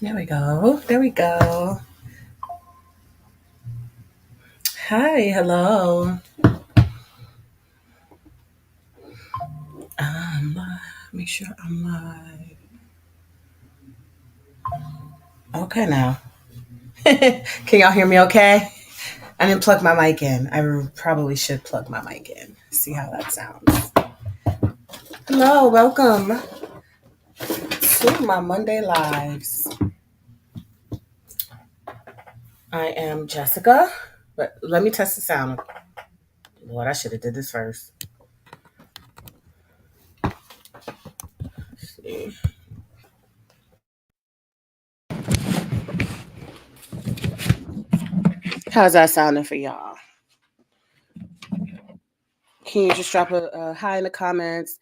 There we go. There we go. Hi, hello. Make sure I'm live. Okay, now. Can y'all hear me okay? I didn't plug my mic in. I probably should plug my mic in. See how that sounds. Hello, welcome to my Monday Lives. I am Jessica, but let me test the sound. Lord, I should have did this first. Let's see. How's that sounding for y'all? Can you just drop a hi in the comments?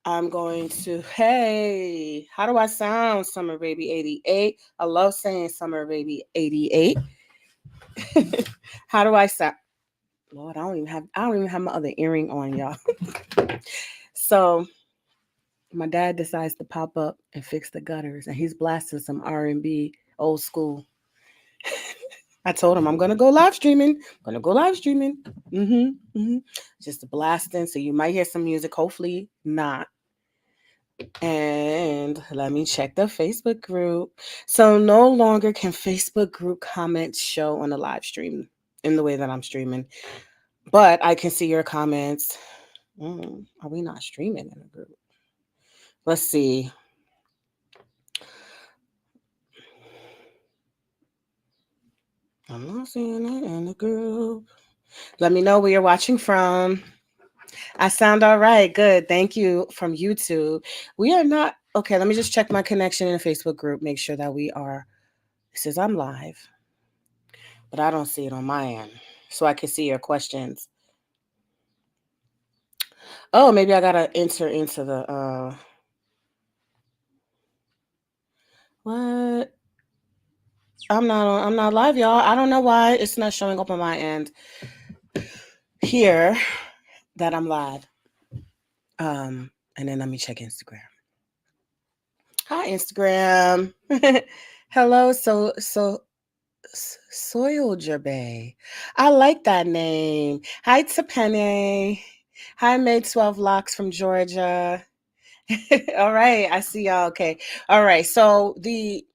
I'm going to, hey, how do I sound, Summer Baby 88? I love saying Summer Baby 88. How do I sound? Lord, I don't even have my other earring on, y'all. So my dad decides to pop up and fix the gutters, and he's blasting some R&B, old school. I told him I'm gonna go live streaming. Just blasting. So you might hear some music. Hopefully not. And let me check the Facebook group. So no longer can Facebook group comments show on the live stream in the way that I'm streaming, but I can see your comments. Are we not streaming in the group? Let's see. I'm not seeing it in the group. Let me know where you're watching from. I sound all right. Good. Thank you from YouTube. We are not. Okay, let me just check my connection in the Facebook group. Make sure that we are. It says I'm live, but I don't see it on my end. So I can see your questions. Oh, maybe I gotta enter into the what? I'm not live, y'all. I don't know why it's not showing up on my end here that I'm live. And then let me check Instagram. Hi, Instagram. Hello, Soilja Bay. I like that name. Hi to Penny. Hi, May 12 Locks from Georgia. All right, I see y'all. Okay. All right. So the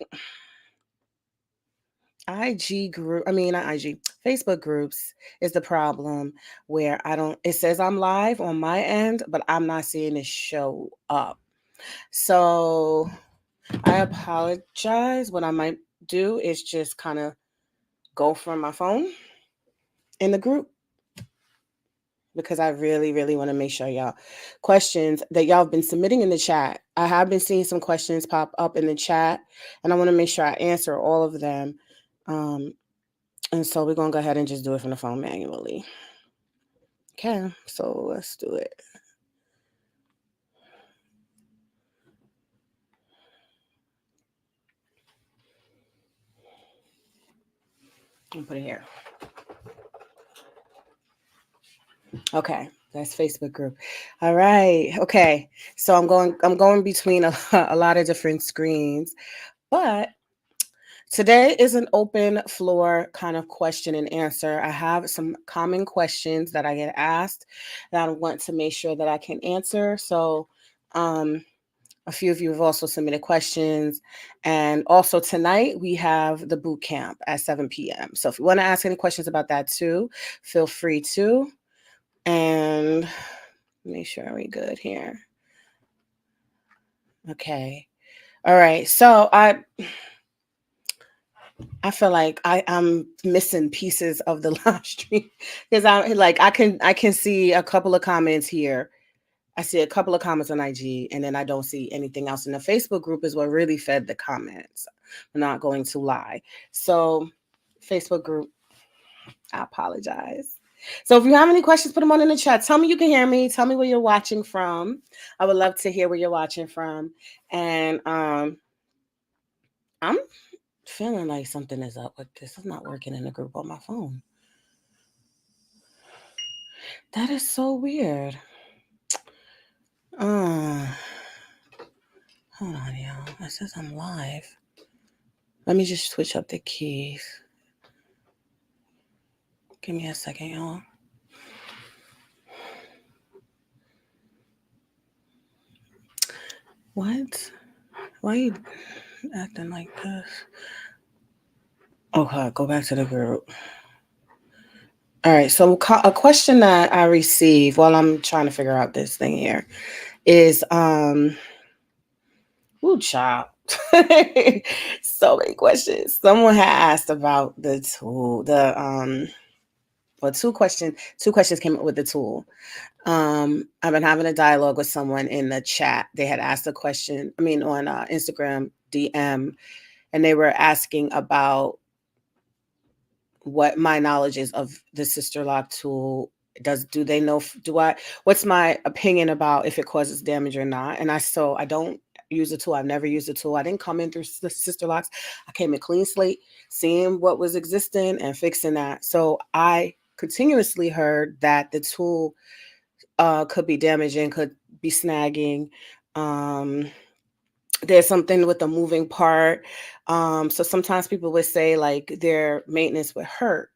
IG group, I mean, not IG, Facebook groups is the problem where it says I'm live on my end, but I'm not seeing it show up. So I apologize. What I might do is just kind of go from my phone in the group because I really, really want to make sure y'all questions that y'all have been submitting in the chat. I have been seeing some questions pop up in the chat, and I want to make sure I answer all of them. And so we're going to go ahead and just do it from the phone manually. Okay, so let's do it. I'll put it here. Okay, that's Facebook group. All right. Okay. So I'm going between a lot of different screens, but today is an open floor kind of question and answer. I have some common questions that I get asked that I want to make sure that I can answer. So, a few of you have also submitted questions. And also tonight we have the boot camp at 7 p.m. So if you want to ask any questions about that too, feel free to. And make sure we're good here. Okay. All right. So I feel like I'm missing pieces of the live stream because I can see a couple of comments here. I see a couple of comments on IG, and then I don't see anything else. And the Facebook group is what really fed the comments. I'm not going to lie. So, Facebook group, I apologize. So, if you have any questions, put them on in the chat. Tell me you can hear me. Tell me where you're watching from. I would love to hear where you're watching from. And I'm feeling like something is up with this. It's not working in the group on my phone. That is so weird. Hold on, y'all. It says I'm live. Let me just switch up the keys. Give me a second, y'all. What? Why are you acting like this? Okay, go back to the group. All right. So a question that I received while I'm trying to figure out this thing here is ooh, child. So many questions. Someone had asked about the tool, well, two questions came up with the tool. I've been having a dialogue with someone in the chat. They had asked a question, I mean, on Instagram DM, and they were asking about what my knowledge is of the Sister Lock tool. Do they know, what's my opinion about if it causes damage or not? And I don't use the tool. I've never used the tool. I didn't come in through the Sister Locks. I came in clean slate, seeing what was existing and fixing that. So I continuously heard that the tool could be damaging, could be snagging. Um, there's something with the moving part. So sometimes people would say like their maintenance would hurt.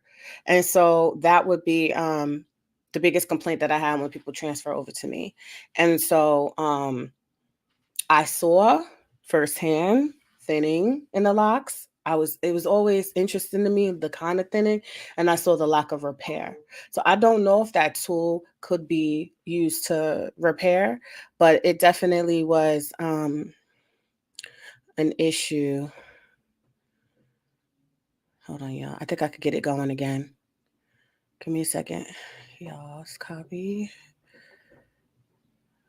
And so that would be the biggest complaint that I had when people transfer over to me. And so I saw firsthand thinning in the locks. It was always interesting to me, the kind of thinning, and I saw the lack of repair. So I don't know if that tool could be used to repair, but it definitely was an issue. Hold on, y'all. I think I could get it going again. Give me a second. Y'all, copy.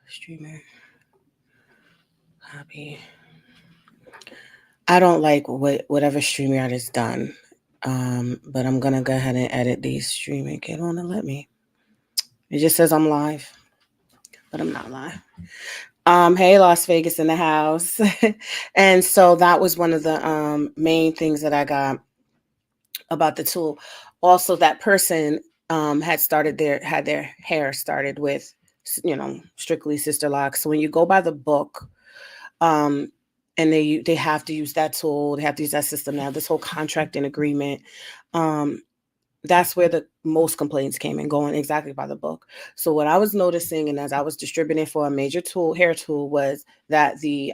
Streamer. Copy. I don't like whatever StreamYard has done. But I'm gonna go ahead and edit these streaming. Get on and let me. It just says I'm live, but I'm not live. Hey, Las Vegas in the house. And so that was one of the main things that I got about the tool. Also, that person had their hair started with, strictly Sister Locks. So when you go by the book, um, and they have to use that tool, they have to use that system now. This whole contract and agreement, um, that's where the most complaints came in, going exactly by the book. So what I was noticing, and as I was distributing for a major hair tool, was that the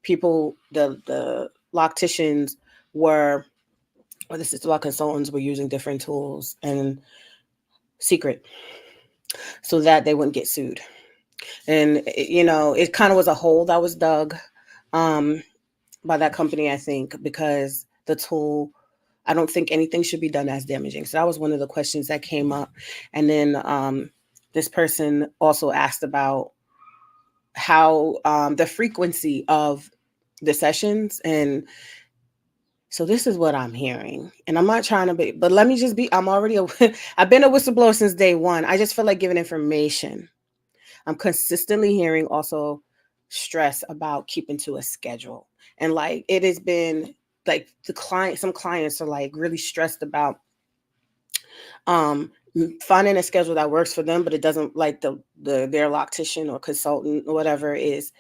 people, the locticians were, or the Sister Lock consultants were using different tools and secret so that they wouldn't get sued. And it kind of was a hole that was dug um, by that company, I think, because the tool, I don't think anything should be done as damaging. So that was one of the questions that came up. And then this person also asked about how the frequency of the sessions. And so this is what I'm hearing. And I'm not trying to be, but let me just be, I've been a whistleblower since day one. I just feel like giving information. I'm consistently hearing also stress about keeping to a schedule. And like it has been like some clients are like really stressed about um finding a schedule that works for them, but it doesn't, like their loctician or consultant or whatever is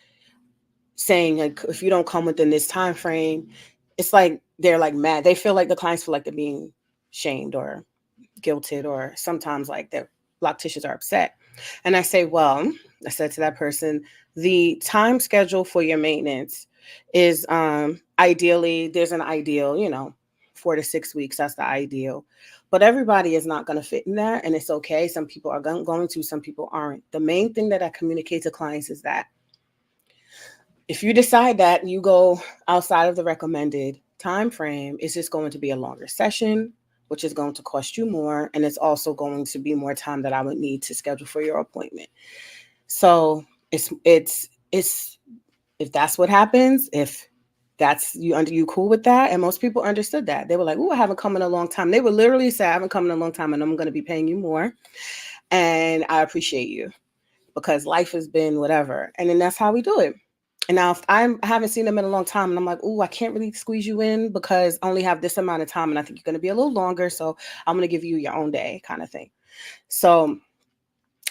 saying like if you don't come within this time frame, it's like they're like mad. They feel like the clients feel like they're being shamed or guilted, or sometimes like their locticians are upset. And I say, well, I said to that person, the time schedule for your maintenance is ideally, there's an ideal, 4 to 6 weeks. That's the ideal. But everybody is not going to fit in that. And it's okay. Some people are going to, some people aren't. The main thing that I communicate to clients is that if you decide that you go outside of the recommended time frame, it's just going to be a longer session, which is going to cost you more, and it's also going to be more time that I would need to schedule for your appointment. So it's if that's what happens, if that's you cool with that, and most people understood that. They were like, "Oh, I haven't come in a long time." They would literally say, "I haven't come in a long time, and I'm going to be paying you more, and I appreciate you because life has been whatever." And then that's how we do it. And now if I haven't seen them in a long time and I'm like, "Oh, I can't really squeeze you in because I only have this amount of time and I think you're going to be a little longer, so I'm going to give you your own day," kind of thing. So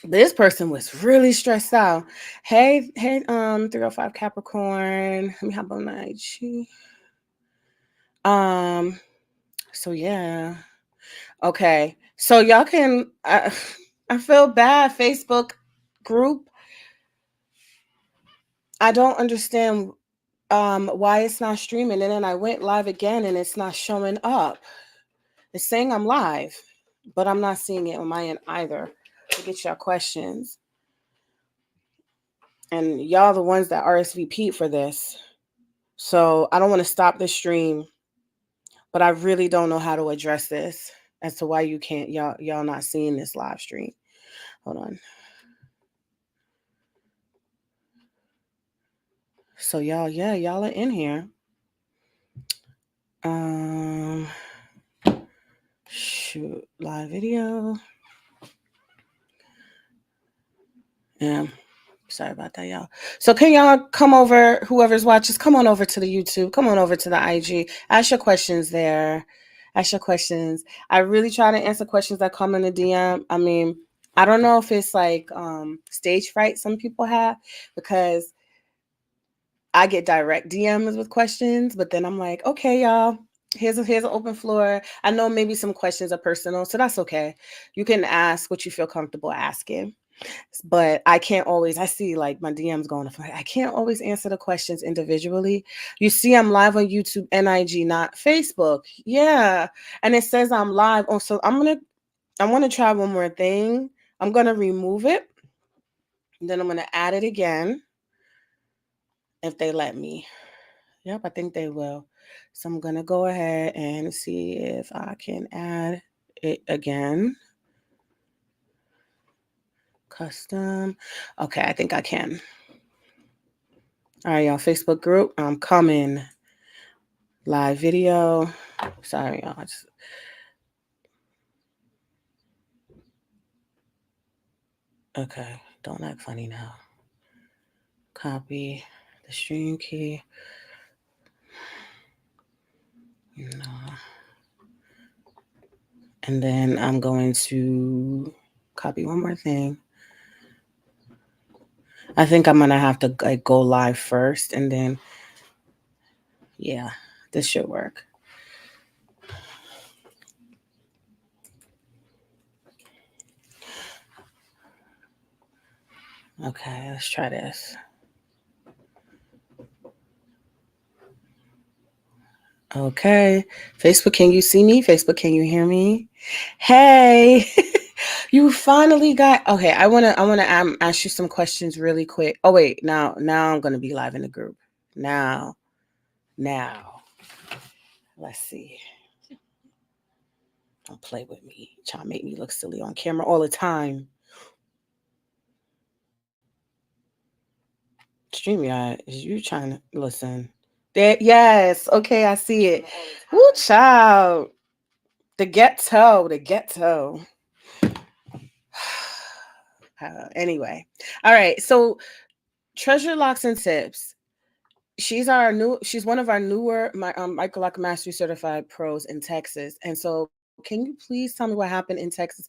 this person was really stressed out. Hey, 305 Capricorn. Let me hop on my IG. So yeah. Okay. So y'all can I feel bad, Facebook group. I don't understand why it's not streaming, and then I went live again and it's not showing up. It's saying I'm live, but I'm not seeing it on my end either. To get y'all questions. And y'all the ones that RSVP for this. So I don't want to stop the stream, but I really don't know how to address this as to why you can't y'all not seeing this live stream. Hold on. So y'all are in here. Shoot, live video. Yeah. Sorry about that, y'all. So can y'all come over, whoever's watches, come on over to the YouTube, come on over to the IG, ask your questions there. Ask your questions. I really try to answer questions that come in the DM. I mean, I don't know if it's like stage fright some people have, because I get direct DMs with questions, but then I'm like, okay, y'all, here's an open floor. I know maybe some questions are personal, so that's okay. You can ask what you feel comfortable asking. But I can't always, I see like my DMs going off. I can't always answer the questions individually. You see, I'm live on YouTube and IG, not Facebook. Yeah. And it says I'm live. Oh, so I want to try one more thing. I'm going to remove it. Then I'm going to add it again if they let me. Yep, I think they will. So I'm going to go ahead and see if I can add it again. Custom. Okay, I think I can. All right, y'all, Facebook group, I'm coming. Live video. Sorry, y'all. Okay, don't act funny now. Copy the stream key. No. And then I'm going to copy one more thing. I think I'm gonna have to like go live first, and then yeah, this should work. Okay, let's try this. Okay, Facebook, can you see me? Facebook, can you hear me? Hey, you finally got. Okay, I wanna ask you some questions really quick. Oh wait, now I'm gonna be live in the group. Now, let's see. Don't play with me. Trying to make me look silly on camera all the time. StreamYard, is you trying to listen? That yes, okay, I see it. Woo, child. The ghetto. Anyway, all right. So, Treasure Locks and Tips. She's one of our newer Micro Lock Mastery certified pros in Texas. And so, can you please tell me what happened in Texas?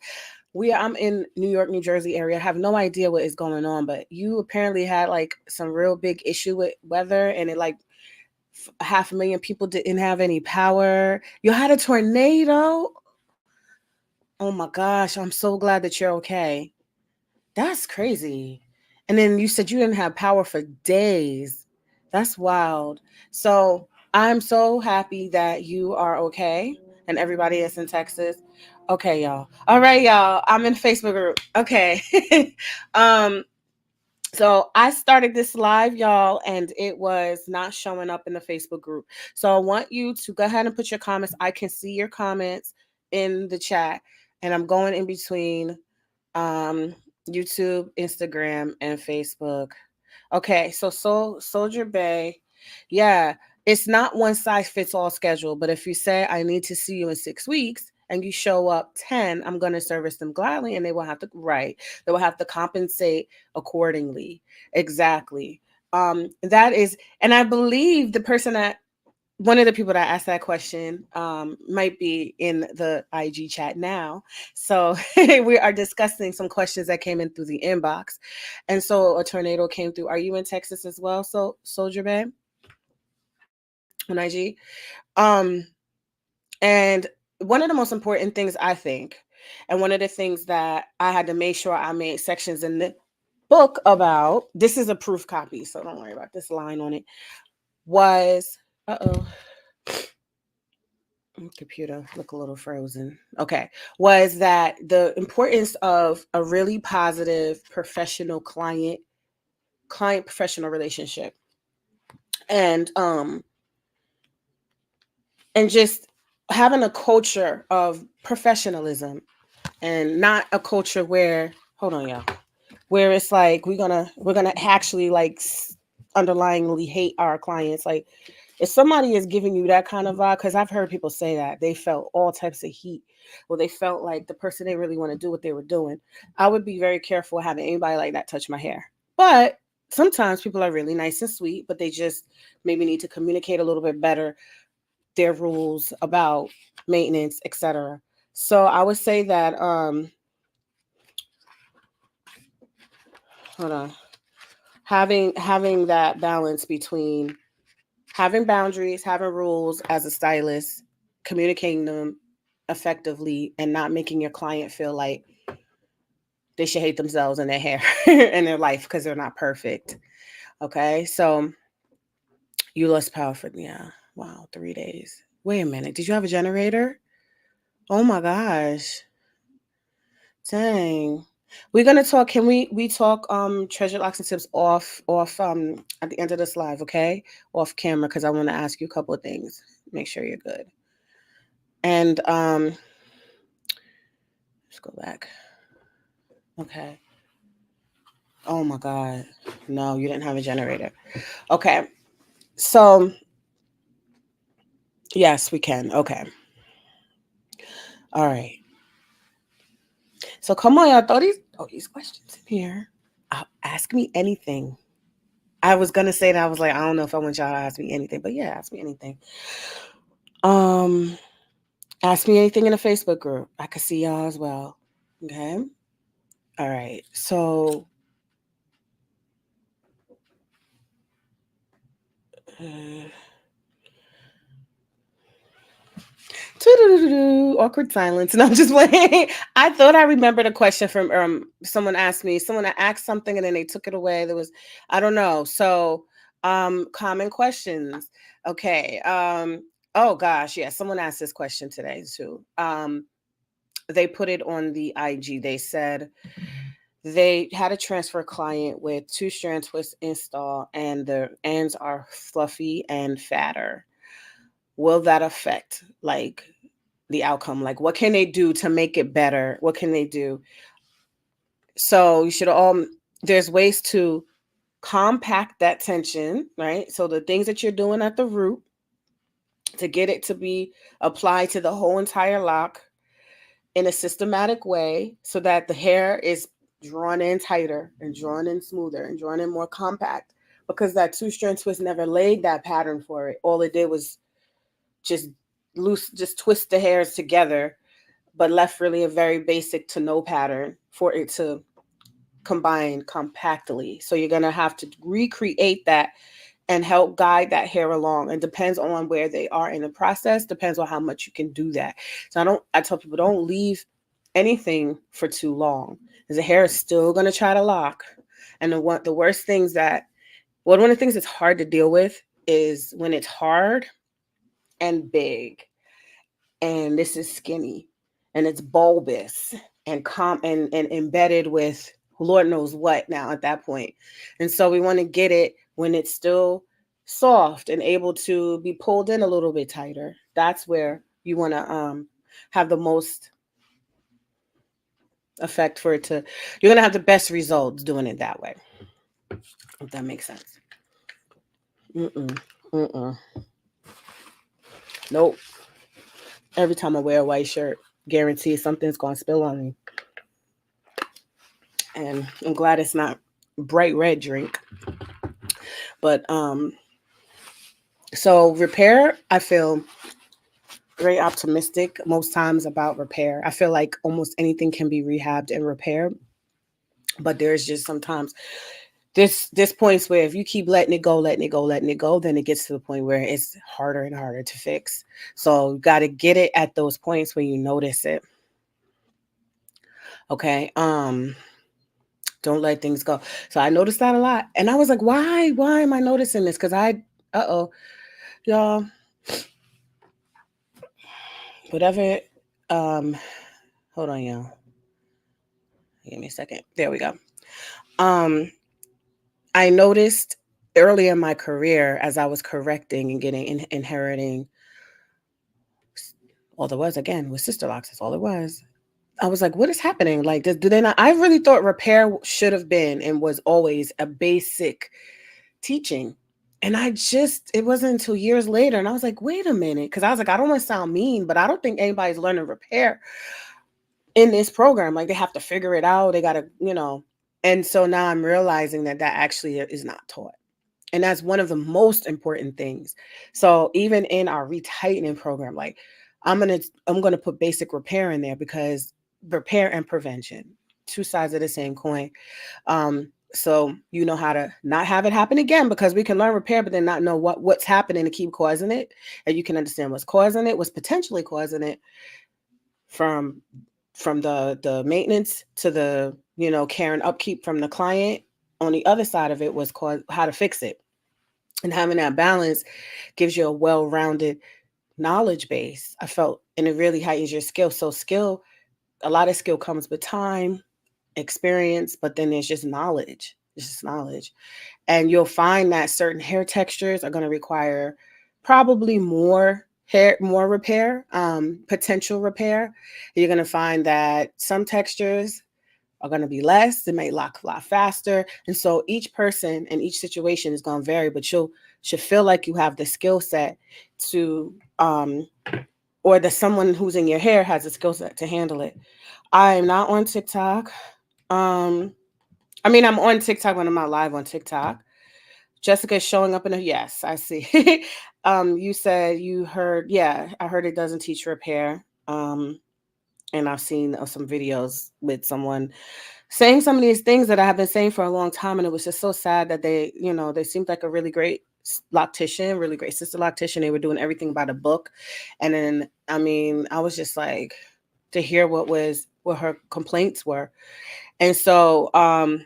I'm in New York, New Jersey area. I have no idea what is going on, but you apparently had like some real big issue with weather, and it like 500,000 people didn't have any power. You had a tornado. Oh my gosh, I'm so glad that you're okay. That's crazy. And then you said you didn't have power for days. That's wild. So I'm so happy that you are okay and everybody is in Texas. Okay, y'all. All right, y'all. I'm in Facebook group. Okay. So I started this live, y'all, and it was not showing up in the Facebook group. So I want you to go ahead and put your comments. I can see your comments in the chat, and I'm going in between YouTube, Instagram, and Facebook. Okay, so Soldier Bay, yeah, it's not one size fits all schedule, but if you say I need to see you in 6 weeks and you show up 10, I'm going to service them gladly, and they will have to compensate accordingly. Exactly. That is, and I believe the person that one of the people that asked that question might be in the IG chat now. So we are discussing some questions that came in through the inbox. And so a tornado came through. Are you in Texas as well, so Soldier Bay? on IG. Um, and one of the most important things I think, and one of the things that I had to make sure I made sections in the book about, this is a proof copy, so don't worry about this line on it, was, computer look a little frozen. Okay. Was that the importance of a really positive professional client professional relationship. And and just having a culture of professionalism, and not a culture where, hold on y'all, where it's like we're gonna actually like underlyingly hate our clients. Like, if somebody is giving you that kind of vibe, because I've heard people say that they felt all types of heat, or they felt like the person they really want to do what they were doing, I would be very careful having anybody like that touch my hair. But sometimes people are really nice and sweet, but they just maybe need to communicate a little bit better their rules about maintenance, etc. So I would say that hold on, having that balance between having boundaries, having rules as a stylist, communicating them effectively, and not making your client feel like they should hate themselves and their hair and their life because they're not perfect. Okay, so you lost power for, yeah. Wow, 3 days. Wait a minute. Did you have a generator? Oh my gosh. Dang. We're gonna talk. Can we talk treasure locks and tips off at the end of this live, okay? Off camera, because I want to ask you a couple of things. Make sure you're good. And let's go back. Okay. Oh my God. No, you didn't have a generator. Okay. So yes, we can. Okay. All right. So come on, y'all. Throw these questions in here. Ask me anything. I was gonna say that. I was like, I don't know if I want y'all to ask me anything, but yeah, ask me anything. Um, Ask me anything in the Facebook group. I could see y'all as well. Okay. All right. So uh, awkward silence. No, I'm just playing. I thought I remembered a question from someone asked me. Someone asked something and then they took it away. There was, I don't know. So common questions. Okay. Oh gosh, yeah. Someone asked this question today too. They put it on the IG. They said they had a transfer client with two strand twist install and the ends are fluffy and fatter. Will that affect like the outcome? Like, what can they do to make it better? What can they do? So you should all, there's ways to compact that tension, right? So the things that you're doing at the root to get it to be applied to the whole entire lock in a systematic way so that the hair is drawn in tighter and drawn in smoother and drawn in more compact, because that two strand twist never laid that pattern for it. All it did was just just twist the hairs together, but left really a very basic to no pattern for it to combine compactly. So you're going to have to recreate that and help guide that hair along. It depends on where they are in the process, depends on how much you can do that. So I tell people, don't leave anything for too long, because the hair is still going to try to lock. And the worst things that, well, one of the things that's hard to deal with is when it's hard and big, and this is skinny, and it's bulbous and and embedded with Lord knows what now at that point. And so we want to get it when it's still soft and able to be pulled in a little bit tighter. That's where you want to have the most effect for it to, you're going to have the best results doing it that way, if that makes sense. Mm-mm. Mm-mm. Nope. Every time I wear a white shirt, guarantee something's going to spill on me. And I'm glad it's not bright red drink. But so repair, I feel very optimistic most times about repair. I feel like almost anything can be rehabbed and repaired, but there's just sometimes this points where if you keep letting it go, letting it go, letting it go, then it gets to the point where it's harder and harder to fix. So you got to get it at those points where you notice it. Okay. Don't let things go. So I noticed that a lot. And I was like, why am I noticing this? Because uh-oh, y'all, whatever, um, hold on, y'all. Give me a second. There we go. Um, I noticed early in my career as I was correcting and getting inheriting, all there was again was sister locks. That's all it was. I was like, what is happening? Like, do they not? I really thought repair should have been and was always a basic teaching. And it wasn't until years later. And I was like, wait a minute. Cause I was like, I don't want to sound mean, but I don't think anybody's learning repair in this program. Like, they have to figure it out. They got to. And so now I'm realizing that actually is not taught. And that's one of the most important things. So even in our retightening program, like I'm gonna put basic repair in there because repair and prevention, two sides of the same coin. So you know how to not have it happen again, because we can learn repair, but then not know what's happening to keep causing it. And you can understand what's causing it, what's potentially causing it, from the maintenance to the care and upkeep from the client. On the other side of it was called how to fix it. And having that balance gives you a well-rounded knowledge base, I felt, and it really heightens your skill. So a lot of skill comes with time, experience, but then there's just knowledge. It's just knowledge. And you'll find that certain hair textures are going to require probably more repair, potential repair. You're going to find that some textures are going to be less. It may lock a lot faster. And so each person and each situation is going to vary, but you should feel like you have the skill set to, or that someone who's in your hair has a skill set to handle it. I am not on TikTok. I mean, I'm on TikTok when I'm not live on TikTok. Jessica is showing up in a yes, I see. You said you heard, yeah, I heard it doesn't teach repair. And I've seen some videos with someone saying some of these things that I have been saying for a long time. And it was just so sad that they seemed like a really great loctician, really great sister loctician. They were doing everything by the book. And then, I mean, I was just like, to hear what her complaints were. And so, I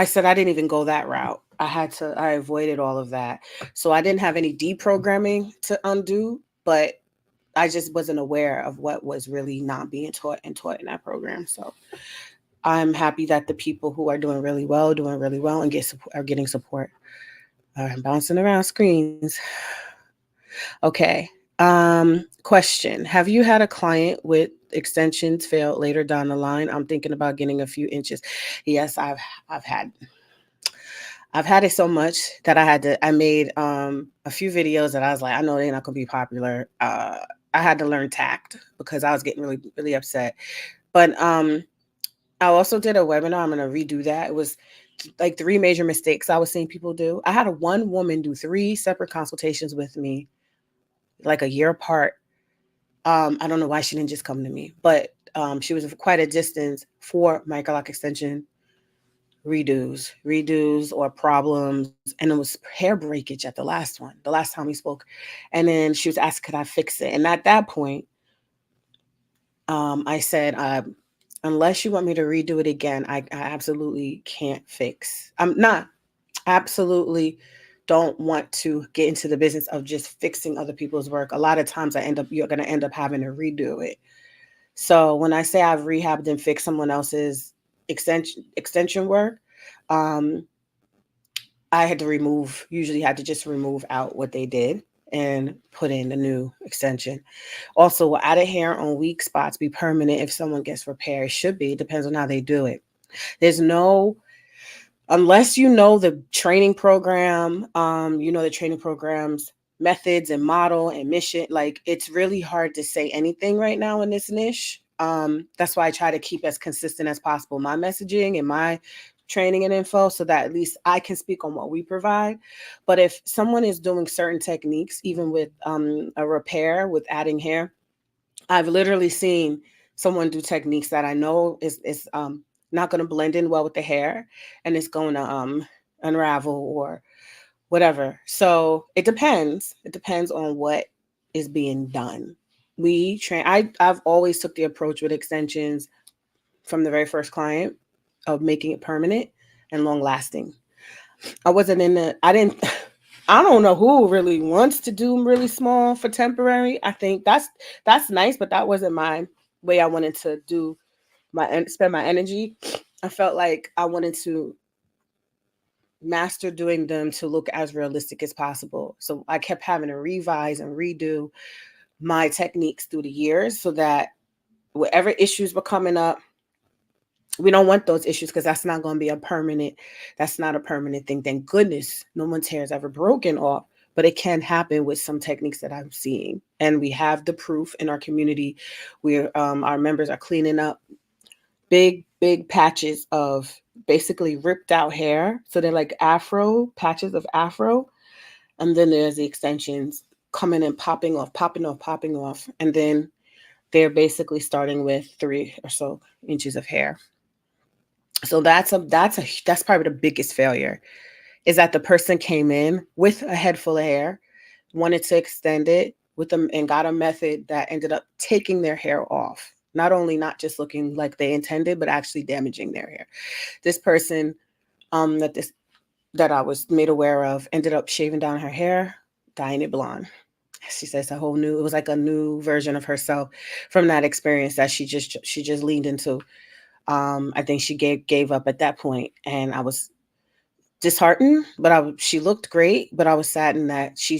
said I didn't even go that route. I avoided all of that. So I didn't have any deprogramming to undo, but I just wasn't aware of what was really not being taught in that program. So I'm happy that the people who are doing really well, and are getting support. I'm bouncing around screens. Okay. Question. Have you had a client with extensions fail later down the line? I'm thinking about getting a few inches. Yes, I've had it so much that I made a few videos that I was like, I know they're not gonna be popular. I had to learn tact because I was getting really, really upset. But I also did a webinar. I'm gonna redo that. It was like 3 major mistakes I was seeing people do. I had one woman do 3 separate consultations with me, like a year apart. I don't know why she didn't just come to me, but she was quite a distance for microlock extension redos or problems. And it was hair breakage at the last time we spoke. And then she was asked, could I fix it? And at that point, I said, unless you want me to redo it again, I absolutely can't fix. I'm not absolutely don't want to get into the business of just fixing other people's work. A lot of times you're going to end up having to redo it. So when I say I've rehabbed and fixed someone else's extension work, um, I usually had to just remove out what they did and put in a new extension. Also, will added hair on weak spots be permanent if someone gets repaired? It should be. It depends on how they do it. Unless you know the training program, the training program's methods and model and mission, like it's really hard to say anything right now in this niche. That's why I try to keep as consistent as possible my messaging and my training and info, so that at least I can speak on what we provide. But if someone is doing certain techniques, even with a repair with adding hair, I've literally seen someone do techniques that I know is not going to blend in well with the hair, and it's going to unravel or whatever. So it depends. It depends on what is being done. I've always took the approach with extensions from the very first client of making it permanent and long lasting. I wasn't in the I didn't I don't know who really wants to do really small for temporary. I think that's nice, but that wasn't my way I wanted to do my spend my energy. I felt like I wanted to master doing them to look as realistic as possible. So I kept having to revise and redo my techniques through the years so that whatever issues were coming up, we don't want those issues because that's not a permanent thing. Thank goodness no one's hair is ever broken off, but it can happen with some techniques that I'm seeing. And we have the proof in our community where our members are cleaning up big patches of basically ripped out hair. So they're like patches of afro. And then there's the extensions coming and popping off, popping off, popping off. And then they're basically starting with 3 or so inches of hair. So that's probably the biggest failure, is that the person came in with a head full of hair, wanted to extend it with them and got a method that ended up taking their hair off. Not just looking like they intended, but actually damaging their hair. This person that I was made aware of ended up shaving down her hair, dyeing it blonde. She says it was like a new version of herself from that experience that she just leaned into. I think she gave up at that point, and I was disheartened, but she looked great, but I was saddened that she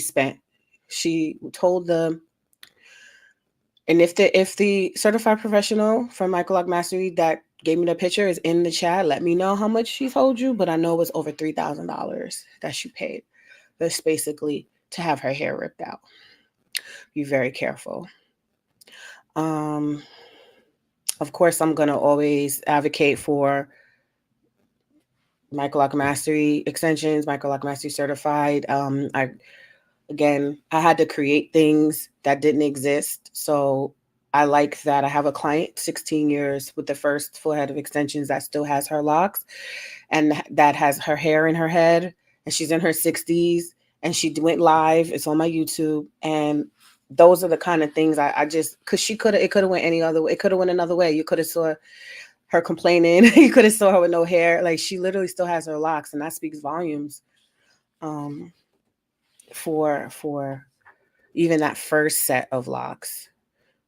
told the and if the certified professional from Michael Lock Mastery that gave me the picture is in the chat, let me know how much she told you, but I know it was over $3,000 that she paid. That's basically to have her hair ripped out. Be very careful. Of course, I'm going to always advocate for Michael Lock Mastery extensions, Michael Lock Mastery certified. I had to create things that didn't exist. So I like that I have a client, 16 years, with the first full head of extensions that still has her locks and that has her hair in her head, and she's in her 60s, and she went live. It's on my YouTube. And those are the kind of things I just, because it could have went any other way. It could have went another way. You could have saw her complaining. You could have saw her with no hair. Like, she literally still has her locks, and that speaks volumes for even that first set of locks.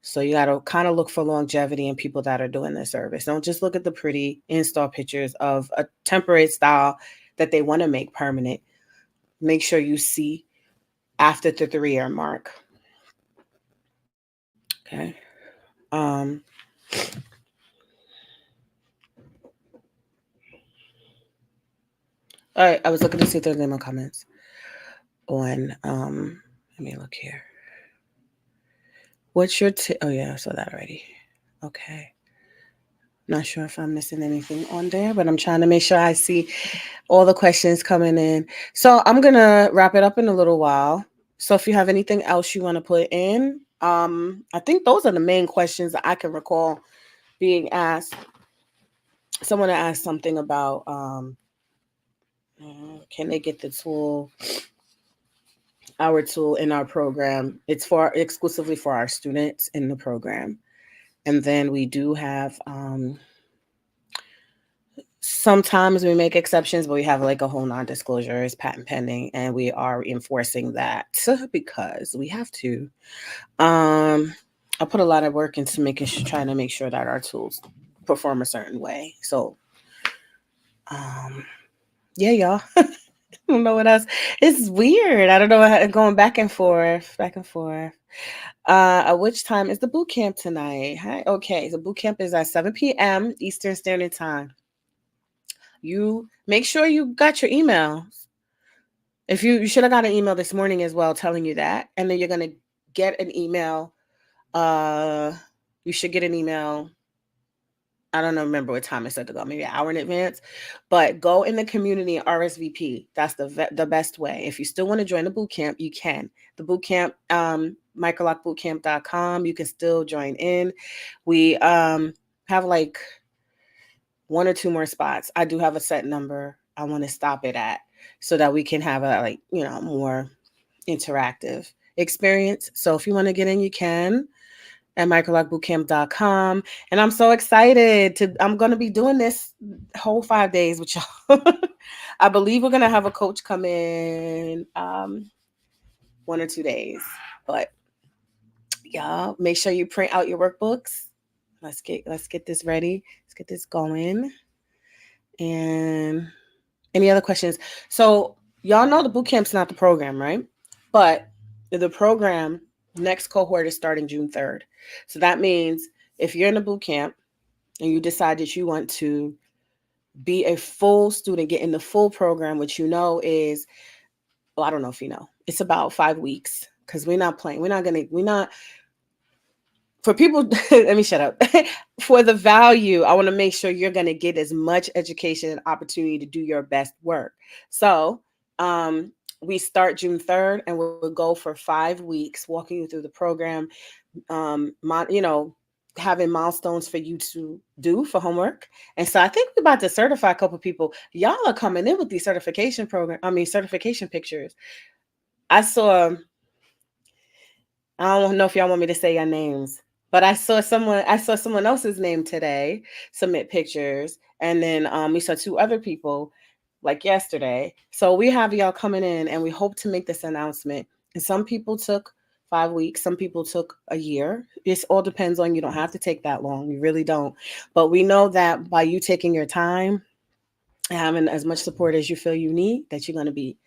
So you got to kind of look for longevity in people that are doing this service. Don't just look at the pretty install pictures of a temporary style that they want to make permanent. Make sure you see after the 3-year mark. Okay. All right. I was looking to see if there's any more comments on, let me look here. What's your oh yeah, I saw that already. Okay. Not sure if I'm missing anything on there, but I'm trying to make sure I see all the questions coming in. So I'm going to wrap it up in a little while. So if you have anything else you want to put in, I think those are the main questions that I can recall being asked. Someone asked something about, can they get the tool, our tool in our program? It's exclusively for our students in the program. And then we do have, sometimes we make exceptions, but we have like a whole non-disclosure is patent pending, and we are enforcing that because we have to. I put a lot of work into trying to make sure that our tools perform a certain way. So, yeah, y'all. I don't know what else. It's weird. I don't know, going back and forth. At which time is the boot camp tonight? Hi. Okay, the boot camp is at 7 p.m. Eastern Standard Time. You make sure you got your email. If you should have got an email this morning as well telling you that, and then you're gonna get an email. You should get an email. I don't remember what time I said to go, maybe an hour in advance, but go in the community and RSVP. That's the best way. If you still want to join the boot camp, you can. The boot camp, michaellockbootcamp.com. You can still join in. We have like one or two more spots. I do have a set number I want to stop it at so that we can have a, like, more interactive experience. So if you want to get in, you can at microlockbootcamp.com. And I'm so excited I'm going to be doing this whole 5 days with y'all. I believe we're going to have a coach come in 1 or 2 days. But y'all, make sure you print out your workbooks. Let's get this ready. Let's get this going. And any other questions? So y'all know the boot camp's not the program, right? But the program next cohort is starting June 3rd. So that means if you're in a boot camp and you decide that you want to be a full student, get in the full program, which is, well, I don't know if you know, it's about 5 weeks, because we're not playing. For people, let me shut up. For the value, I want to make sure you're going to get as much education and opportunity to do your best work. So we start June 3rd, and we'll go for 5 weeks, walking you through the program, having milestones for you to do for homework. And so I think we're about to certify a couple of people. Y'all are coming in with these certification pictures. I don't know if y'all want me to say your names, but I saw someone else's name today submit pictures, and then we saw 2 other people like yesterday. So we have y'all coming in, and we hope to make this announcement. And some people took 5 weeks, some people took a year. It all depends on you. Don't have to take that long. You really don't. But we know that by you taking your time and having as much support as you feel you need, that you're going to be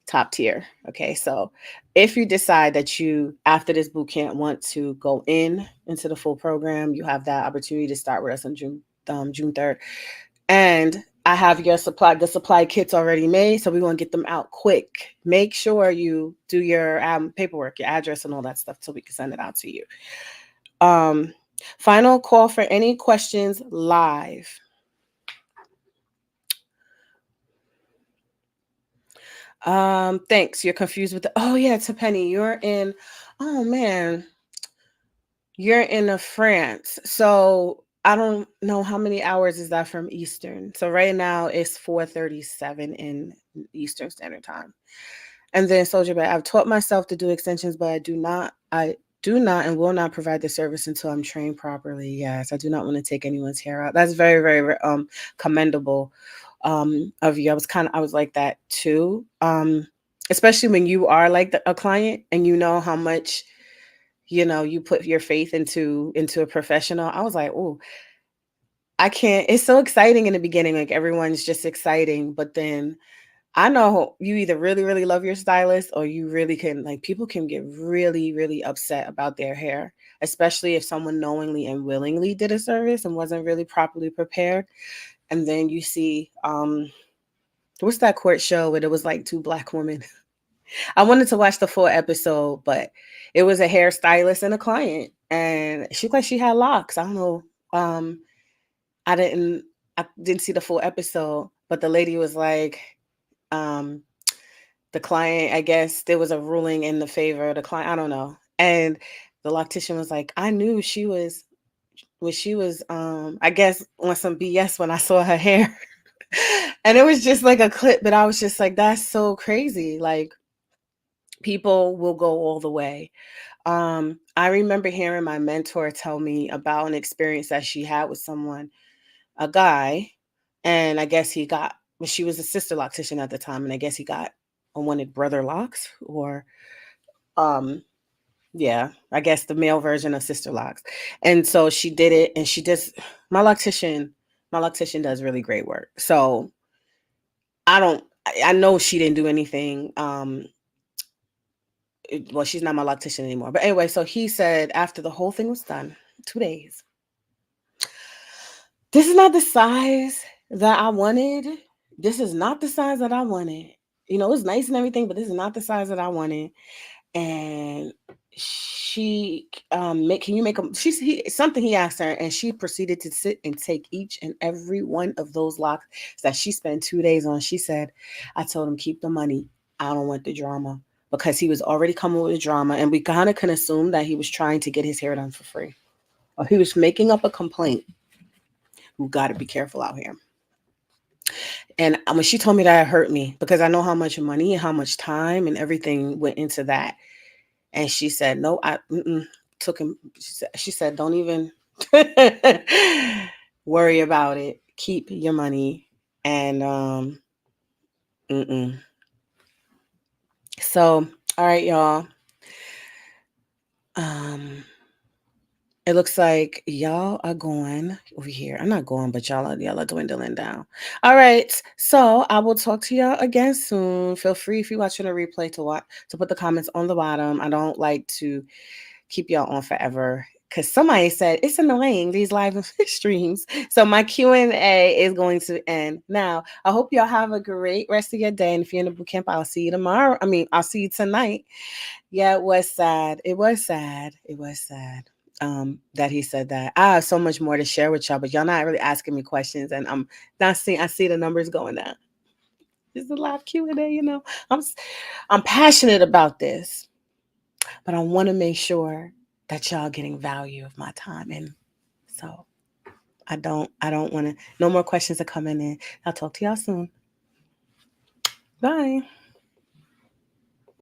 top tier. Okay, so if you decide that you, after this boot camp, want to go into the full program, you have that opportunity to start with us on June 3rd. And I have the supply kits already made, so we want to get them out quick. Make sure you do your paperwork, your address, and all that stuff, so we can send it out to you. Final call for any questions live. Thanks. You're confused with it's a Penny. You're in France. So I don't know how many hours is that from Eastern. So right now it's 4:37 in Eastern Standard Time. And then Soldier Bat, I've taught myself to do extensions, but I do not and will not provide the service until I'm trained properly. Yes, I do not want to take anyone's hair out. That's very, very commendable of you. I was like that too. Especially when you are like a client and you know how much you put your faith into a professional. I was like, oh, I can't. It's so exciting in the beginning, like everyone's just exciting, but then I know you either really, really love your stylist, or you really can, like, people can get really, really upset about their hair, especially if someone knowingly and willingly did a service and wasn't really properly prepared. And then you see, what's that court show where there was like 2 Black women? I wanted to watch the full episode, but it was a hairstylist and a client, and she looked like she had locks. I don't know. I didn't see the full episode, but the lady was like, the client, I guess there was a ruling in the favor of the client. I don't know. And the loctician was like, I knew she was I guess on some BS when I saw her hair. And it was just like a clip, but I was just like, that's so crazy. Like, people will go all the way. I remember hearing my mentor tell me about an experience that she had with someone, a guy, and I guess she was a sister loctician at the time, and I guess he got wanted brother locks, or I guess the male version of sister locks. And so she did it, and my loctician does really great work. So I know she didn't do anything. Well, she's not my loctician anymore. But anyway, so he said after the whole thing was done, 2 days, this is not the size that I wanted. This is not the size that I wanted. It's nice and everything, but this is not the size that I wanted. And she, can you make them? Something he asked her, and she proceeded to sit and take each and every one of those locks that she spent 2 days on. She said, I told him, keep the money. I don't want the drama, because he was already coming with the drama. And we kind of can assume that he was trying to get his hair done for free, or he was making up a complaint You got to be careful out here. And when she told me that, it hurt me because I know how much money and how much time and everything went into that. And she said, "No, I took him." She said, "Don't even worry about it. Keep your money." And mm-mm. So, all right, y'all. Um, it looks like y'all are going over here. I'm not going, but y'all are dwindling down. All right. So I will talk to y'all again soon. Feel free if you're watching a replay to put the comments on the bottom. I don't like to keep y'all on forever because somebody said it's annoying these live streams. So my Q&A is going to end now. I hope y'all have a great rest of your day. And if you're in the boot camp, I'll see you tomorrow. I'll see you tonight. Yeah, it was sad. It was sad. It was sad. That he said that. I have so much more to share with y'all, but y'all not really asking me questions, and I'm not seeing. I see the numbers going down. It's a live Q&A, I'm passionate about this, but I want to make sure that y'all getting value of my time, and so I don't want to. No more questions are coming in. I'll talk to y'all soon. Bye.